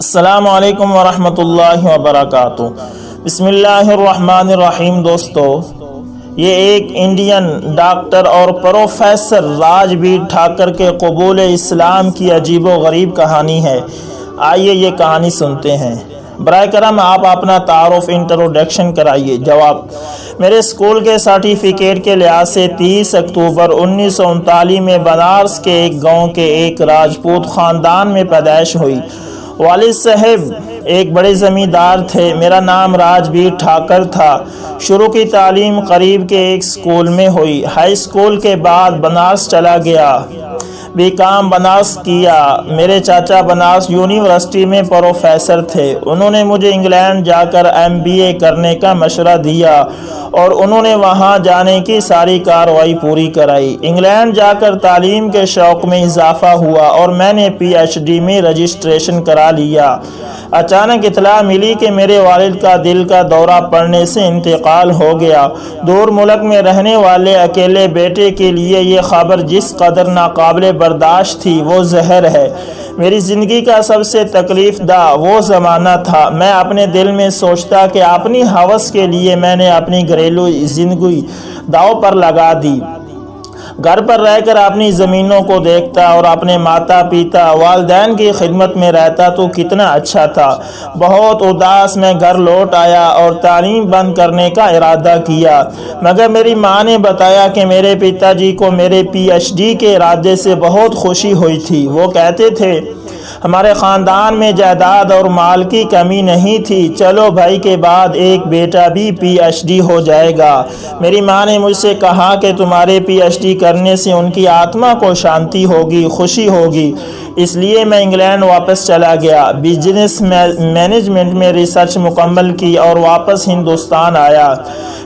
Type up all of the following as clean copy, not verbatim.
السلام علیکم ورحمۃ اللہ وبرکاتہ۔ بسم اللہ الرحمن الرحیم۔ دوستو، یہ ایک انڈین ڈاکٹر اور پروفیسر راج بیر ٹھاکر کے قبول اسلام کی عجیب و غریب کہانی ہے۔ آئیے یہ کہانی سنتے ہیں۔ برائے کرم آپ اپنا تعارف انٹروڈکشن کرائیے۔ جواب: میرے اسکول کے سرٹیفکیٹ کے لحاظ سے 30 اکتوبر 1939 میں بنارس کے ایک گاؤں کے ایک راجپوت خاندان میں پیدائش ہوئی۔ والد صاحب ایک بڑے زمیندار تھے۔ میرا نام راج بیر ٹھاکر تھا۔ شروع کی تعلیم قریب کے ایک اسکول میں ہوئی۔ ہائی اسکول کے بعد بنارس چلا گیا، B.Com بنارس کیا۔ میرے چاچا بنارس یونیورسٹی میں پروفیسر تھے۔ انہوں نے مجھے انگلینڈ جا کر MBA کرنے کا مشورہ دیا اور انہوں نے وہاں جانے کی ساری کارروائی پوری کرائی۔ انگلینڈ جا کر تعلیم کے شوق میں اضافہ ہوا اور میں نے PhD میں رجسٹریشن کرا لیا۔ اچانک اطلاع ملی کہ میرے والد کا دل کا دورہ پڑنے سے انتقال ہو گیا۔ دور ملک میں رہنے والے اکیلے بیٹے کے لیے یہ خبر جس قدر ناقابل برداشت تھی وہ زہر ہے۔ میری زندگی کا سب سے تکلیف دہ وہ زمانہ تھا۔ میں اپنے دل میں سوچتا کہ اپنی ہوس کے لیے میں نے اپنی گھریلو زندگی داؤ پر لگا دی۔ گھر پر رہ کر اپنی زمینوں کو دیکھتا اور اپنے ماتا پیتا والدین کی خدمت میں رہتا تو کتنا اچھا تھا۔ بہت اداس میں گھر لوٹ آیا اور تعلیم بند کرنے کا ارادہ کیا، مگر میری ماں نے بتایا کہ میرے پتا جی کو میرے PhD کے ارادے سے بہت خوشی ہوئی تھی۔ وہ کہتے تھے ہمارے خاندان میں جائیداد اور مال کی کمی نہیں تھی، چلو بھائی کے بعد ایک بیٹا بھی PhD ہو جائے گا۔ میری ماں نے مجھ سے کہا کہ تمہارے PhD کرنے سے ان کی آتما کو شانتی ہوگی، خوشی ہوگی۔ اس لیے میں انگلینڈ واپس چلا گیا، بزنس مینجمنٹ میں ریسرچ مکمل کی اور واپس ہندوستان آیا۔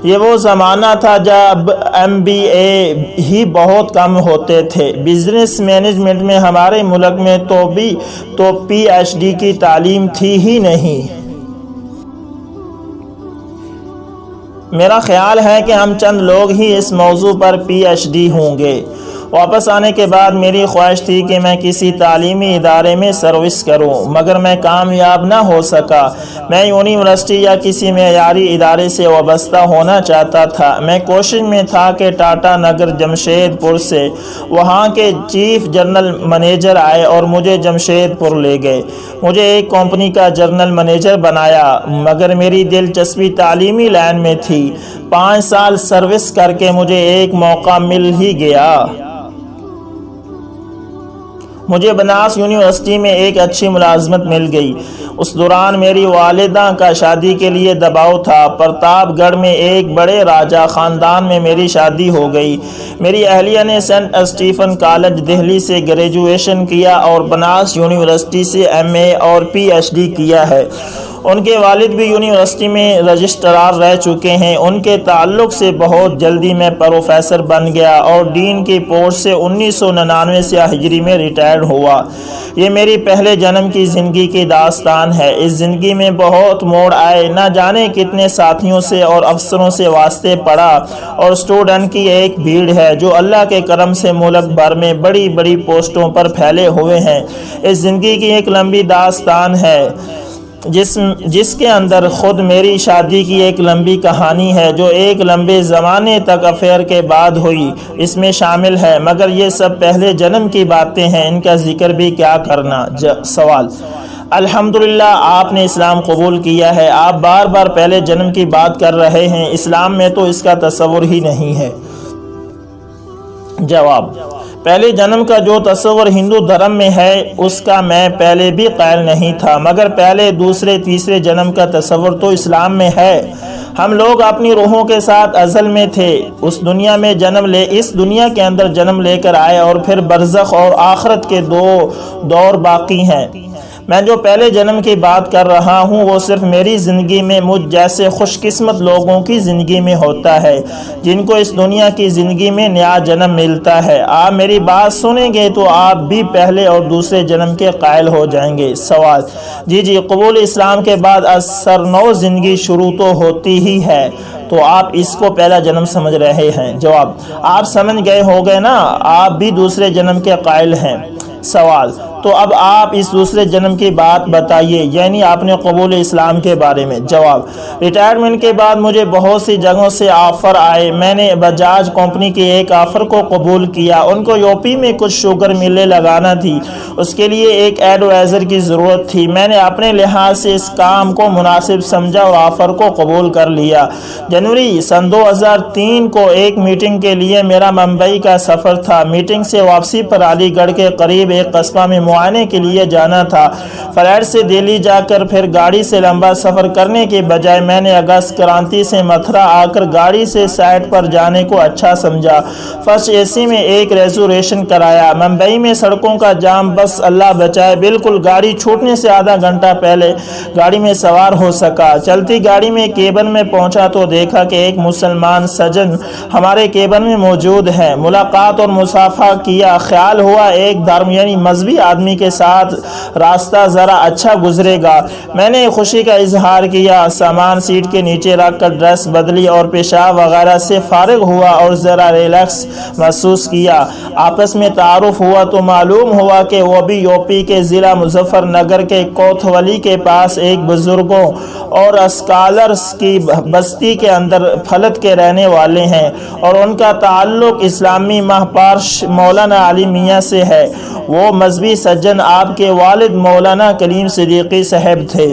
یہ وہ زمانہ تھا جب MBA ہی بہت کم ہوتے تھے۔ بزنس مینجمنٹ میں ہمارے ملک میں تو PhD کی تعلیم تھی ہی نہیں۔ میرا خیال ہے کہ ہم چند لوگ ہی اس موضوع پر PhD ہوں گے۔ واپس آنے کے بعد میری خواہش تھی کہ میں کسی تعلیمی ادارے میں سروس کروں، مگر میں کامیاب نہ ہو سکا۔ میں یونیورسٹی یا کسی معیاری ادارے سے وابستہ ہونا چاہتا تھا۔ میں کوشش میں تھا کہ ٹاٹا نگر جمشید پور سے وہاں کے چیف جنرل منیجر آئے اور مجھے جمشید پور لے گئے۔ مجھے ایک کمپنی کا جنرل منیجر بنایا، مگر میری دلچسپی تعلیمی لائن میں تھی۔ 5 سال سروس کر کے مجھے ایک موقع مل ہی گیا۔ مجھے بنارس یونیورسٹی میں ایک اچھی ملازمت مل گئی۔ اس دوران میری والدہ کا شادی کے لیے دباؤ تھا۔ پرتاپ گڑھ میں ایک بڑے راجہ خاندان میں میری شادی ہو گئی۔ میری اہلیہ نے سینٹ اسٹیفن کالج دہلی سے گریجویشن کیا اور بنارس یونیورسٹی سے MA اور PhD کیا ہے۔ ان کے والد بھی یونیورسٹی میں رجسٹرار رہ چکے ہیں۔ ان کے تعلق سے بہت جلدی میں پروفیسر بن گیا اور ڈین کی پوسٹ سے 1999 سے ہجری میں ریٹائرڈ ہوا۔ یہ میری پہلے جنم کی زندگی کی داستان ہے۔ اس زندگی میں بہت موڑ آئے، نہ جانے کتنے ساتھیوں سے اور افسروں سے واسطے پڑا اور اسٹوڈنٹ کی ایک بھیڑ ہے جو اللہ کے کرم سے ملک بھر میں بڑی بڑی پوسٹوں پر پھیلے ہوئے ہیں۔ اس زندگی کی ایک لمبی داستان ہے جس کے اندر خود میری شادی کی ایک لمبی کہانی ہے جو ایک لمبے زمانے تک افیئر کے بعد ہوئی، اس میں شامل ہے، مگر یہ سب پہلے جنم کی باتیں ہیں، ان کا ذکر بھی کیا کرنا۔ سوال: الحمدللہ آپ نے اسلام قبول کیا ہے، آپ بار بار پہلے جنم کی بات کر رہے ہیں، اسلام میں تو اس کا تصور ہی نہیں ہے۔ جواب: پہلے جنم کا جو تصور ہندو دھرم میں ہے اس کا میں پہلے بھی قائل نہیں تھا، مگر پہلے دوسرے تیسرے جنم کا تصور تو اسلام میں ہے۔ ہم لوگ اپنی روحوں کے ساتھ ازل میں تھے، اس دنیا کے اندر جنم لے کر آئے اور پھر برزخ اور آخرت کے 2 دور باقی ہیں۔ میں جو پہلے جنم کی بات کر رہا ہوں وہ صرف میری زندگی میں مجھ جیسے خوش قسمت لوگوں کی زندگی میں ہوتا ہے جن کو اس دنیا کی زندگی میں نیا جنم ملتا ہے۔ آپ میری بات سنیں گے تو آپ بھی پہلے اور دوسرے جنم کے قائل ہو جائیں گے۔ سوال: جی قبول اسلام کے بعد اثر نو زندگی شروع تو ہوتی ہی ہے، تو آپ اس کو پہلا جنم سمجھ رہے ہیں۔ جواب: آپ سمجھ گئے ہو گے نا، آپ بھی دوسرے جنم کے قائل ہیں۔ سوال: تو تو اب آپ اس دوسرے جنم کی بات بتائیے، یعنی آپ نے قبول اسلام کے بارے میں۔ جواب: ریٹائرمنٹ کے بعد مجھے بہت سی جگہوں سے آفر آئے۔ میں نے بجاج کمپنی کے ایک آفر کو قبول کیا۔ ان کو یو پی میں کچھ شوگر ملیں لگانا تھی، اس کے لیے ایک ایڈوائزر کی ضرورت تھی۔ میں نے اپنے لحاظ سے اس کام کو مناسب سمجھا اور آفر کو قبول کر لیا۔ جنوری سن 2003 کو ایک میٹنگ کے لیے میرا ممبئی کا سفر تھا۔ میٹنگ سے واپسی پر علی گڑھ کے قریب ایک قصبہ میں معائنے کے لیے جانا تھا۔ فلائٹ سے دہلی جا کر پھر گاڑی سے لمبا سفر کرنے کے بجائے میں نے اگست کرانتی سے متھرا آ کر گاڑی سے سائٹ پر جانے کو اچھا سمجھا۔ فرسٹ اے سی میں ایک ریزرویشن کرایا۔ ممبئی میں سڑکوں کا جام، بس اللہ بچائے، بالکل گاڑی چھوٹنے سے آدھا گھنٹہ پہلے گاڑی میں سوار ہو سکا۔ چلتی گاڑی میں کیبن میں پہنچا تو دیکھا کہ ایک مسلمان سجن ہمارے کیبن میں موجود ہے۔ ملاقات اور مصافحہ کیا۔ خیال ہوا ایک دھرم یعنی مذہبی آدمی کے ساتھ راستہ ذرا اچھا گزرے گا۔ میں نے خوشی کا اظہار کیا۔ سامان سیٹ کے نیچے رکھ کر ڈریس بدلی اور پیشاب وغیرہ سے فارغ ہوا اور ذرا ریلیکس محسوس کیا۔ آپس میں تعارف ہوا تو معلوم ہوا کہ وہ بھی یو پی کے ضلع مظفر نگر کے کوتوالی کے پاس ایک بزرگوں اور اسکالرز کی بستی کے اندر پھلت کے رہنے والے ہیں اور ان کا تعلق اسلامی مہاپارش مولانا علی میاں سے ہے۔ وہ مذہبی سجن آپ کے والد مولانا کلیم صدیقی صاحب تھے۔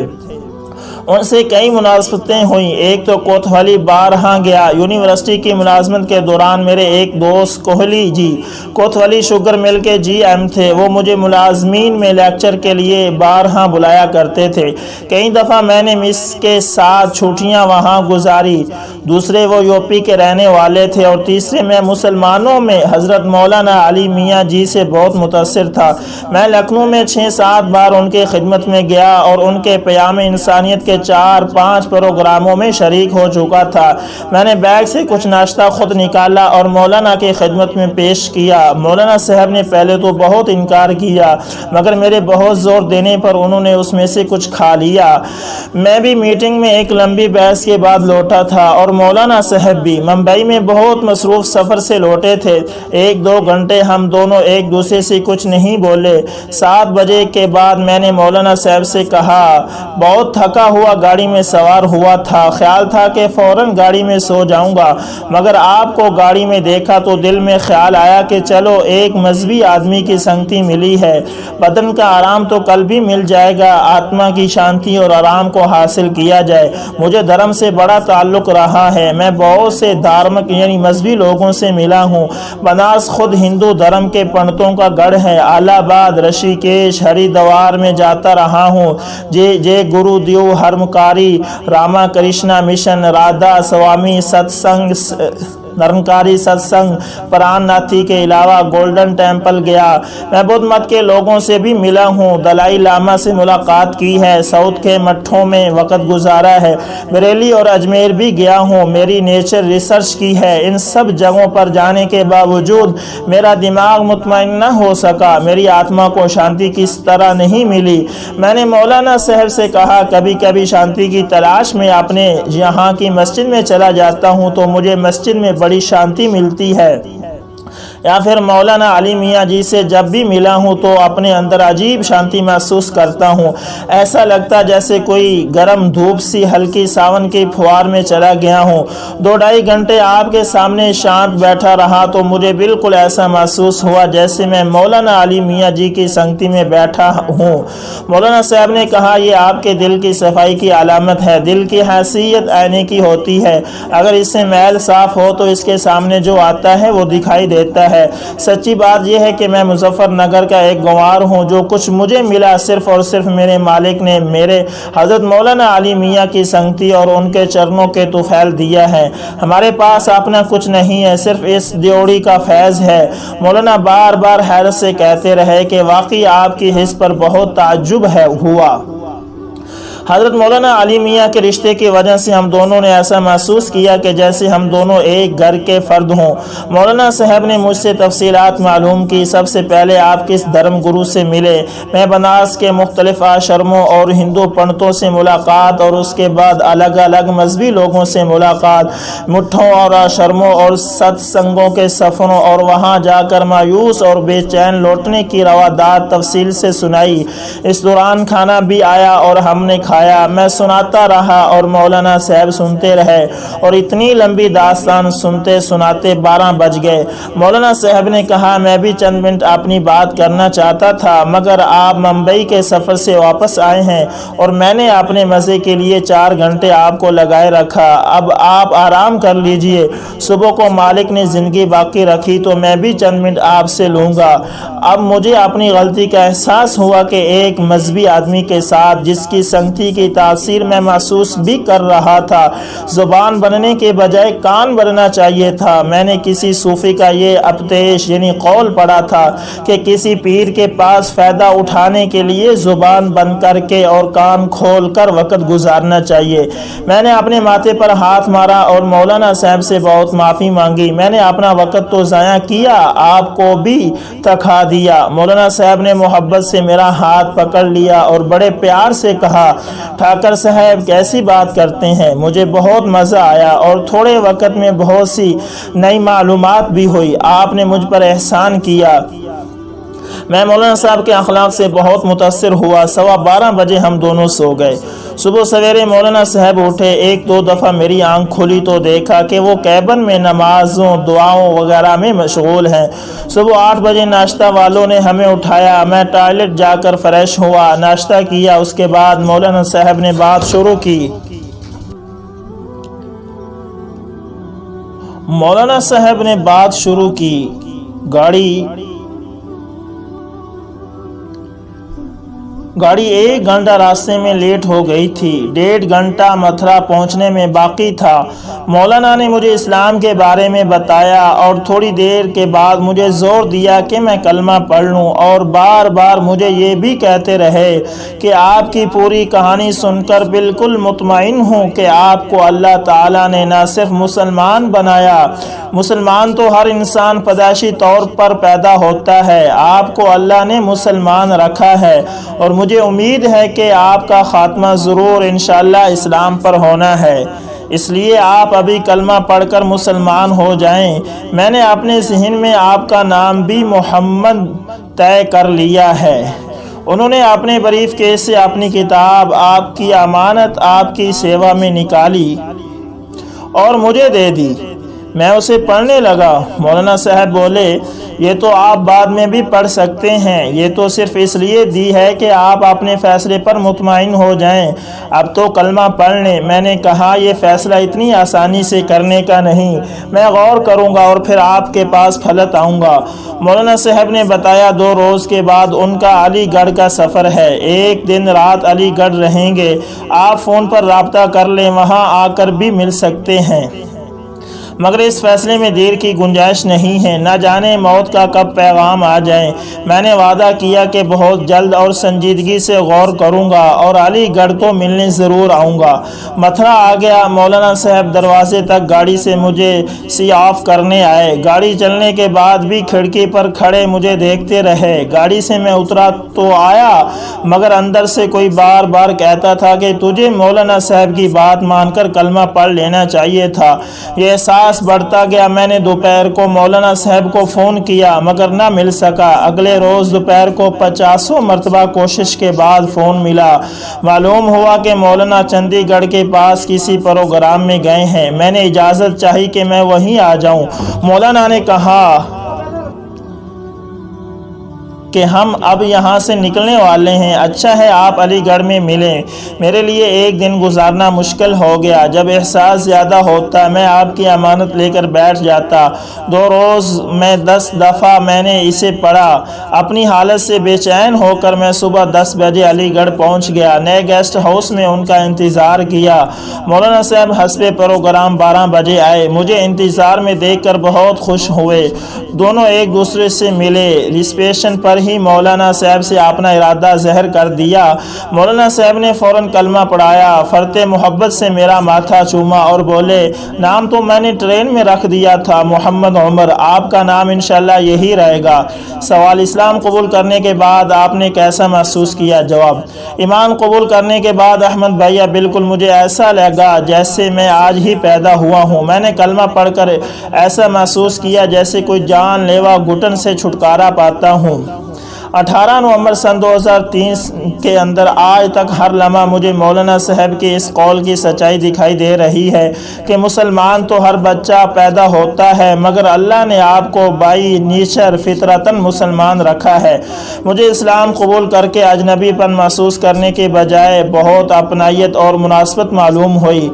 ان سے کئی مناسبتیں ہوئیں۔ ایک تو کوتوالی بارہا گیا۔ یونیورسٹی کی ملازمت کے دوران میرے ایک دوست کوہلی جی کوتوالی شوگر مل کے جی ایم تھے۔ وہ مجھے ملازمین میں لیکچر کے لیے بارہا بلایا کرتے تھے۔ کئی دفعہ میں نے مس کے ساتھ چھٹیاں وہاں گزاری۔ دوسرے وہ یو پی کے رہنے والے تھے اور تیسرے میں مسلمانوں میں حضرت مولانا علی میاں جی سے بہت متاثر تھا۔ میں لکھنؤ میں 6-7 بار ان کے خدمت میں گیا اور ان کے پیام انسانیت کے 4-5 پروگراموں میں شریک ہو چکا تھا۔ میں نے بیگ سے کچھ ناشتہ خود نکالا اور مولانا کی خدمت میں پیش کیا۔ مولانا صاحب نے پہلے تو بہت انکار کیا، مگر میرے بہت زور دینے پر انہوں نے اس میں سے کچھ کھا لیا۔ میں بھی میٹنگ میں ایک لمبی بحث کے بعد لوٹا تھا اور مولانا صاحب بھی۔ ممبئی میں بہت مصروف سفر سے لوٹے تھے۔ 1-2 گھنٹے ہم دونوں ایک دوسرے سے کچھ نہیں بولے۔ 7 بجے کے بعد میں نے مولانا صاحب سے کہا، بہت تھکا ہوا گاڑی میں سوار ہوا تھا، خیال تھا کہ فوراً گاڑی میں سو جاؤں گا، مگر آپ کو گاڑی میں دیکھا تو دل میں خیال آیا کہ چلو ایک مذہبی آدمی کی سنگتی ملی ہے، بدن کا آرام تو کل بھی مل جائے گا، آتما کی شانتی اور آرام کو حاصل کیا جائے۔ مجھے دھرم سے بڑا تعلق رہا ہے۔ میں بہت سے دھارمک یعنی مذہبی لوگوں سے ملا ہوں۔ بناس خود ہندو دھرم کے پنڈتوں کا گڑھ ہے۔ الہ آباد، رشی کیش، ہری دوار میں جاتا رہا ہوں۔ جے گرو دیو ہرمکاری، راما کرشنا مشن، رادھا سوامی ست سنگ، نرنکاری ست سنگ، پران ناتھی کے علاوہ گولڈن ٹیمپل گیا۔ میں بدھ مت کے لوگوں سے بھی ملا ہوں، دلائی لاما سے ملاقات کی ہے، ساؤتھ کے مٹھوں میں وقت گزارا ہے، بریلی اور اجمیر بھی گیا ہوں، میری نیچر ریسرچ کی ہے۔ ان سب جگہوں پر جانے کے باوجود میرا دماغ مطمئن نہ ہو سکا، میری آتما کو شانتی کس طرح نہیں ملی۔ میں نے مولانا صاحب سے کہا، کبھی کبھی شانتی کی تلاش میں اپنے یہاں کی مسجد میں چلا جاتا ہوں تو مجھے مسجد میں بڑی شانتی ملتی ہے، یا پھر مولانا علی میاں جی سے جب بھی ملا ہوں تو اپنے اندر عجیب شانتی محسوس کرتا ہوں، ایسا لگتا جیسے کوئی گرم دھوپ سی ہلکی ساون کی پھوار میں چلا گیا ہوں۔ 2-2.5 گھنٹے آپ کے سامنے شانت بیٹھا رہا تو مجھے بالکل ایسا محسوس ہوا جیسے میں مولانا علی میاں جی کی سنگتی میں بیٹھا ہوں۔ مولانا صاحب نے کہا، یہ آپ کے دل کی صفائی کی علامت ہے۔ دل کی حیثیت آئینے کی ہوتی ہے، اگر اس سے میل صاف ہو تو اس کے سامنے جو آتا ہے وہ دکھائی دیتا ہے۔ سچی بات یہ ہے کہ میں مظفر نگر کا ایک گنوار ہوں۔ جو کچھ مجھے ملا صرف اور صرف میرے مالک نے میرے حضرت مولانا علی میاں کی سنگتی اور ان کے چرنوں کے طفیل دیا ہے۔ ہمارے پاس اپنا کچھ نہیں ہے، صرف اس دیوڑی کا فیض ہے۔ مولانا بار بار حیرت سے کہتے رہے کہ واقعی آپ کی حس پر بہت تعجب ہوا۔ حضرت مولانا علی میاں کے رشتے کی وجہ سے ہم دونوں نے ایسا محسوس کیا کہ جیسے ہم دونوں ایک گھر کے فرد ہوں۔ مولانا صاحب نے مجھ سے تفصیلات معلوم کی۔ سب سے پہلے آپ کس دھرم گرو سے ملے، میں بنارس کے مختلف آشرموں اور ہندو پنڈتوں سے ملاقات، اور اس کے بعد الگ الگ مذہبی لوگوں سے ملاقات، مٹھوں اور آشرموں اور ست سنگوں کے سفروں، اور وہاں جا کر مایوس اور بے چین لوٹنے کی روادات تفصیل سے سنائی۔ اس دوران کھانا بھی آیا اور ہم نے کھایا، میں سناتا رہا اور مولانا صاحب سنتے رہے، اور اتنی لمبی داستان سنتے سناتے 12 بج گئے۔ مولانا صاحب نے کہا میں بھی چند منٹ اپنی بات کرنا چاہتا تھا، مگر آپ ممبئی کے سفر سے واپس آئے ہیں اور میں نے اپنے مزے کے لیے 4 گھنٹے آپ کو لگائے رکھا، اب آپ آرام کر لیجئے، صبح کو مالک نے زندگی باقی رکھی تو میں بھی چند منٹ آپ سے لوں گا۔ اب مجھے اپنی غلطی کا احساس ہوا کہ ایک مذہبی آدمی کے ساتھ جس کی سنگتی کی تاثیر میں محسوس بھی کر رہا تھا، زبان بننے کے بجائے کان بننا چاہیے تھا۔ میں نے کسی صوفی کا یہ اپدیش یعنی قول پڑھا تھا کہ کسی پیر کے پاس فائدہ اٹھانے کے لیے زبان بند کر کے اور کان کھول کر وقت گزارنا چاہیے۔ میں نے اپنے ماتھے پر ہاتھ مارا اور مولانا صاحب سے بہت معافی مانگی۔ میں نے اپنا وقت تو ضائع کیا، آپ کو بھی تھکا دیا۔ مولانا صاحب نے محبت سے میرا ہاتھ پکڑ لیا اور بڑے پیار سے کہا، ٹھاکر صاحب کیسی بات کرتے ہیں، مجھے بہت مزہ آیا اور تھوڑے وقت میں بہت سی نئی معلومات بھی ہوئی، آپ نے مجھ پر احسان کیا۔ میں مولانا صاحب کے اخلاق سے بہت متاثر ہوا۔ 12:15 بجے ہم دونوں سو گئے۔ صبح سویرے مولانا صاحب اٹھے، 1-2 دفعہ میری آنکھ کھلی تو دیکھا کہ وہ کیبن میں نمازوں دعاؤں وغیرہ میں مشغول ہیں۔ صبح 8 بجے ناشتہ والوں نے ہمیں اٹھایا، میں ٹوائلٹ جا کر فریش ہوا، ناشتہ کیا، اس کے بعد مولانا صاحب نے بات شروع کی۔ مولانا صاحب نے بات شروع کی، گاڑی 1 گھنٹہ راستے میں لیٹ ہو گئی تھی، 1.5 گھنٹہ متھرا پہنچنے میں باقی تھا۔ مولانا نے مجھے اسلام کے بارے میں بتایا اور تھوڑی دیر کے بعد مجھے زور دیا کہ میں کلمہ پڑھ لوں، اور بار بار مجھے یہ بھی کہتے رہے کہ آپ کی پوری کہانی سن کر بالکل مطمئن ہوں کہ آپ کو اللہ تعالیٰ نے نہ صرف مسلمان بنایا، مسلمان تو ہر انسان پیدائشی طور پر پیدا ہوتا ہے، آپ کو اللہ نے مسلمان رکھا ہے، اور مجھے امید ہے کہ آپ کا خاتمہ ضرور انشاءاللہ اسلام پر ہونا ہے، اس لیے آپ ابھی کلمہ پڑھ کر مسلمان ہو جائیں۔ میں نے اپنے ذہن میں آپ کا نام بھی محمد طے کر لیا ہے۔ انہوں نے اپنے بریف کیس سے اپنی کتاب آپ کی امانت آپ کی سیوا میں نکالی اور مجھے دے دی۔ میں اسے پڑھنے لگا۔ مولانا صاحب بولے، یہ تو آپ بعد میں بھی پڑھ سکتے ہیں، یہ تو صرف اس لیے دی ہے کہ آپ اپنے فیصلے پر مطمئن ہو جائیں، اب تو کلمہ پڑھ لیں۔ میں نے کہا یہ فیصلہ اتنی آسانی سے کرنے کا نہیں، میں غور کروں گا اور پھر آپ کے پاس پھلت آؤں گا۔ مولانا صاحب نے بتایا 2 روز کے بعد ان کا علی گڑھ کا سفر ہے، 1 دن رات علی گڑھ رہیں گے، آپ فون پر رابطہ کر لیں، وہاں آ کر بھی مل سکتے ہیں، مگر اس فیصلے میں دیر کی گنجائش نہیں ہے، نہ جانے موت کا کب پیغام آ جائے۔ میں نے وعدہ کیا کہ بہت جلد اور سنجیدگی سے غور کروں گا اور علی گڑھ کو ملنے ضرور آؤں گا۔ متھرا آ گیا۔ مولانا صاحب دروازے تک گاڑی سے مجھے سی آف کرنے آئے، گاڑی چلنے کے بعد بھی کھڑکی پر کھڑے مجھے دیکھتے رہے۔ گاڑی سے میں اترا تو آیا، مگر اندر سے کوئی بار بار کہتا تھا کہ تجھے مولانا صاحب کی بات مان کر کلمہ پڑھ لینا چاہیے تھا۔ یہ احساس بڑھتا گیا۔ میں نے دوپہر کو مولانا صاحب کو فون کیا مگر نہ مل سکا۔ اگلے روز دوپہر کو 50 مرتبہ کوشش کے بعد فون ملا۔ معلوم ہوا کہ مولانا چندی گڑھ کے پاس کسی پروگرام میں گئے ہیں۔ میں نے اجازت چاہی کہ میں وہیں آ جاؤں۔ مولانا نے کہا کہ ہم اب یہاں سے نکلنے والے ہیں، اچھا ہے آپ علی گڑھ میں ملیں۔ میرے لیے 1 دن گزارنا مشکل ہو گیا۔ جب احساس زیادہ ہوتا میں آپ کی امانت لے کر بیٹھ جاتا۔ 2 روز میں 10 دفعہ میں نے اسے پڑھا۔ اپنی حالت سے بے چین ہو کر میں صبح 10 بجے علی گڑھ پہنچ گیا۔ نئے گیسٹ ہاؤس میں ان کا انتظار کیا۔ مولانا صاحب حسب پروگرام 12 بجے آئے۔ مجھے انتظار میں دیکھ کر بہت خوش ہوئے۔ دونوں ایک دوسرے سے ملے، ریسیپشن پر ہی مولانا صاحب سے اپنا ارادہ ظاہر کر دیا۔ مولانا صاحب نے فوراً کلمہ پڑھایا، فرتے محبت سے میرا ماتھا چوما اور بولے، نام تو میں نے ٹرین میں رکھ دیا تھا، محمد عمر، آپ کا نام انشاءاللہ یہی رہے گا۔ سوال، اسلام قبول کرنے کے بعد آپ نے کیسا محسوس کیا؟ جواب، ایمان قبول کرنے کے بعد احمد بھیا بالکل مجھے ایسا لگا جیسے میں آج ہی پیدا ہوا ہوں۔ میں نے کلمہ پڑھ کر ایسا محسوس کیا جیسے کوئی جان لیوا گھٹن سے چھٹکارا پاتا ہوں۔ 18 نومبر سن 2003 کے اندر آج تک ہر لمحہ مجھے مولانا صاحب کے اس قول کی سچائی دکھائی دے رہی ہے کہ مسلمان تو ہر بچہ پیدا ہوتا ہے، مگر اللہ نے آپ کو بائی نیچر فطرتاً مسلمان رکھا ہے۔ مجھے اسلام قبول کر کے اجنبی پن محسوس کرنے کے بجائے بہت اپنائیت اور مناسبت معلوم ہوئی۔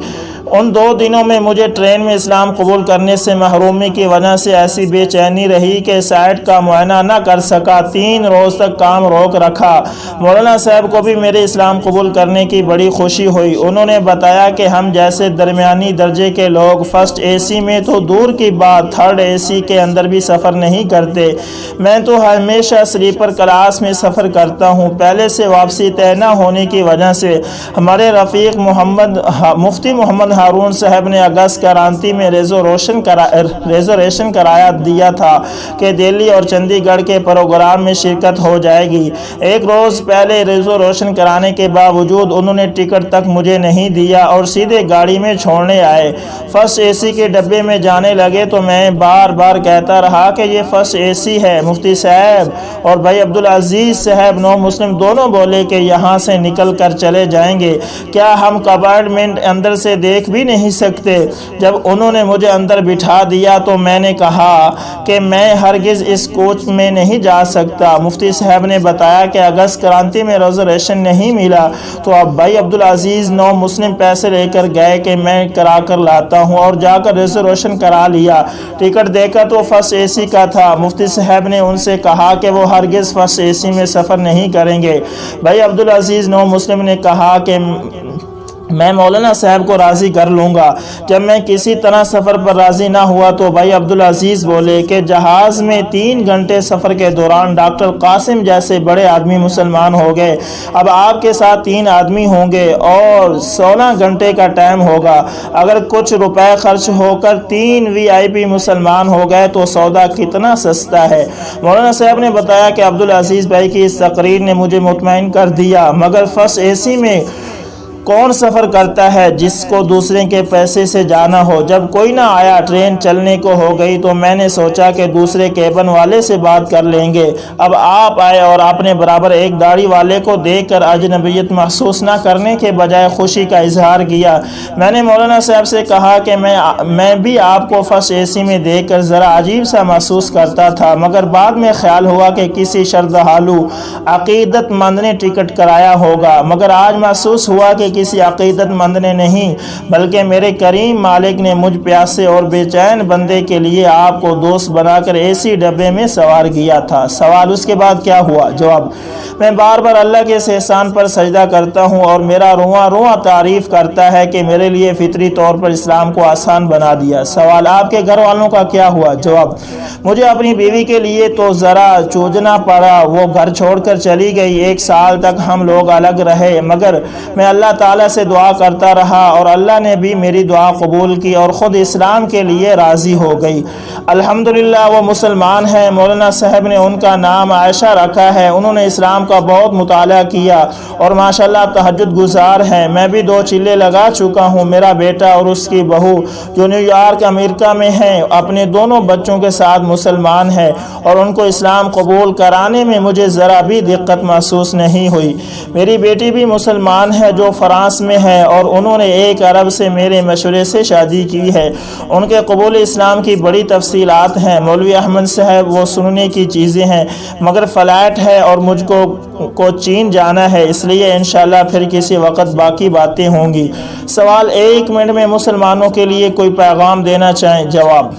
ان 2 دنوں میں مجھے ٹرین میں اسلام قبول کرنے سے محرومی کی وجہ سے ایسی بے چینی رہی کہ سائٹ کا معائنہ نہ کر سکا، 3 روز تک کام روک رکھا۔ مولانا صاحب کو بھی میرے اسلام قبول کرنے کی بڑی خوشی ہوئی۔ انہوں نے بتایا کہ ہم جیسے درمیانی درجے کے لوگ فرسٹ اے سی میں تو دور کی بات، تھرڈ اے سی کے اندر بھی سفر نہیں کرتے۔ میں تو ہمیشہ سلیپر کلاس میں سفر کرتا ہوں۔ پہلے سے واپسی طے نہ ہونے کی وجہ سے ہمارے رفیق مفتی محمد ہارون صاحب نے اگست کرانتی میں ریزرویشن کرایہ دیا تھا کہ دہلی اور چندی گڑھ کے پروگرام میں شرکت ہو جائے گی۔ 1 روز پہلے ریزرویشن کرانے کے باوجود انہوں نے ٹکٹ تک مجھے نہیں دیا اور سیدھے گاڑی میں چھوڑنے آئے۔ فرسٹ اے سی کے ڈبے میں جانے لگے تو میں بار بار کہتا رہا کہ یہ فرسٹ اے سی ہے۔ مفتی صاحب اور بھائی عبدالعزیز صاحب نو مسلم دونوں بولے کہ یہاں سے نکل کر چلے جائیں گے، کیا ہم کمپارٹمنٹ اندر سے دیکھ بھی نہیں سکتے؟ جب انہوں نے مجھے اندر بٹھا دیا تو میں نے کہا کہ میں ہرگز اس کوچ میں نہیں جا سکتا۔ مفتی صاحب نے بتایا کہ اگست کرانتی میں ریزرویشن نہیں ملا تو اب بھائی عبدالعزیز نو مسلم پیسے لے کر گئے کہ میں کرا کر لاتا ہوں، اور جا کر ریزرویشن کرا لیا۔ ٹکٹ دیکھا تو فرسٹ اے سی کا تھا۔ مفتی صاحب نے ان سے کہا کہ وہ ہرگز فرسٹ اے سی میں سفر نہیں کریں گے۔ بھائی عبدالعزیز نو مسلم نے کہا کہ میں مولانا صاحب کو راضی کر لوں گا۔ جب میں کسی طرح سفر پر راضی نہ ہوا تو بھائی عبدالعزیز بولے کہ جہاز میں 3 گھنٹے سفر کے دوران ڈاکٹر قاسم جیسے بڑے آدمی مسلمان ہو گئے، اب آپ کے ساتھ 3 آدمی ہوں گے اور 16 گھنٹے کا ٹائم ہوگا۔ اگر کچھ روپے خرچ ہو کر 3 VIP مسلمان ہو گئے تو سودا کتنا سستا ہے۔ مولانا صاحب نے بتایا کہ عبدالعزیز بھائی کی اس تقریر نے مجھے مطمئن کر دیا، مگر فرسٹ اے سی میں کون سفر کرتا ہے جس کو دوسرے کے پیسے سے جانا ہو؟ جب کوئی نہ آیا، ٹرین چلنے کو ہو گئی تو میں نے سوچا کہ دوسرے کیبن والے سے بات کر لیں گے۔ اب آپ آئے اور اپنے برابر ایک داڑھی والے کو دیکھ کر اجنبیت محسوس نہ کرنے کے بجائے خوشی کا اظہار کیا۔ میں نے مولانا صاحب سے کہا کہ میں بھی آپ کو فرسٹ اے سی میں دیکھ کر ذرا عجیب سا محسوس کرتا تھا، مگر بعد میں خیال ہوا کہ کسی شردحالو عقیدت مند نے ٹکٹ کرایا ہوگا، مگر آج محسوس ہوا کہ کسی عقیدت مند نے نہیں بلکہ میرے کریم مالک نے مجھ پیاسے اور بے چین بندے کے لیے آپ کو دوست بنا کر اسی ڈبے میں سوار کیا تھا۔ سوال، اس کے بعد کیا ہوا؟ جواب، میں بار بار اللہ کے اس احسان پر سجدہ کرتا ہوں اور میرا رواں رواں تعریف کرتا ہے کہ میرے لیے فطری طور پر اسلام کو آسان بنا دیا۔ سوال، آپ کے گھر والوں کا کیا ہوا؟ جواب، مجھے اپنی بیوی کے لیے تو ذرا چوجنا پڑا، وہ گھر چھوڑ کر چلی گئی۔ 1 سال تک ہم لوگ الگ رہے، مگر میں اللہ تعالیٰ سے دعا کرتا رہا اور اللہ نے بھی میری دعا قبول کی اور خود اسلام کے لیے راضی ہو گئی۔ الحمدللہ وہ مسلمان ہیں۔ مولانا صاحب نے ان کا نام عائشہ رکھا ہے۔ انہوں نے اسلام کا بہت مطالعہ کیا اور ماشاءاللہ تہجد گزار ہیں۔ میں بھی 2 چلے لگا چکا ہوں۔ میرا بیٹا اور اس کی بہو جو نیو یارک امریکہ میں ہیں اپنے دونوں بچوں کے ساتھ مسلمان ہیں اور ان کو اسلام قبول کرانے میں مجھے ذرا بھی دقت محسوس نہیں ہوئی۔ میری بیٹی بھی مسلمان ہے جو فرانس میں ہے اور انہوں نے 1 عرب سے میرے مشورے سے شادی کی ہے۔ ان کے قبول اسلام کی بڑی تفصیلات ہیں مولوی احمد صاحب، وہ سننے کی چیزیں ہیں، مگر فلائٹ ہے اور مجھ کو چین جانا ہے، اس لیے انشاءاللہ پھر کسی وقت باقی باتیں ہوں گی۔ سوال، 1 منٹ میں مسلمانوں کے لیے کوئی پیغام دینا چاہیں؟ جواب،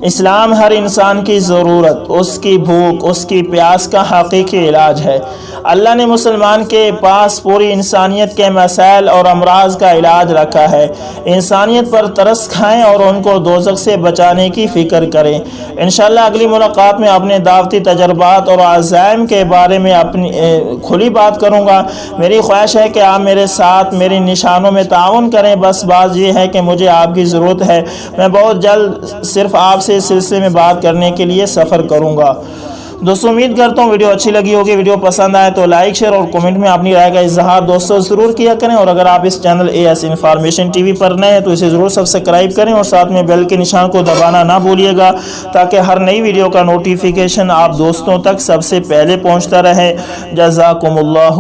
اسلام ہر انسان کی ضرورت، اس کی بھوک، اس کی پیاس کا حقیقی علاج ہے۔ اللہ نے مسلمان کے پاس پوری انسانیت کے مسائل اور امراض کا علاج رکھا ہے۔ انسانیت پر ترس کھائیں اور ان کو دوزخ سے بچانے کی فکر کریں۔ انشاءاللہ اگلی ملاقات میں اپنے دعوتی تجربات اور عزائم کے بارے میں اپنی کھلی بات کروں گا۔ میری خواہش ہے کہ آپ میرے ساتھ میری نشانوں میں تعاون کریں۔ بس بات یہ ہے کہ مجھے آپ کی ضرورت ہے۔ میں بہت جلد صرف آپ سے اس سلسلے میں بات کرنے کے لیے سفر کروں گا۔ دوستو امید کرتا ہوں ویڈیو اچھی لگی ہوگی۔ ویڈیو پسند آئے تو لائک، شیئر اور کمنٹ میں اپنی رائے کا اظہار دوستو ضرور کیا کریں، اور اگر آپ اس چینل AS انفارمیشن TV پر نئے ہیں تو اسے ضرور سبسکرائب کریں اور ساتھ میں بیل کے نشان کو دبانا نہ بھولیے گا تاکہ ہر نئی ویڈیو کا نوٹیفیکیشن آپ دوستوں تک سب سے پہلے پہنچتا رہے۔ جزاکم اللہ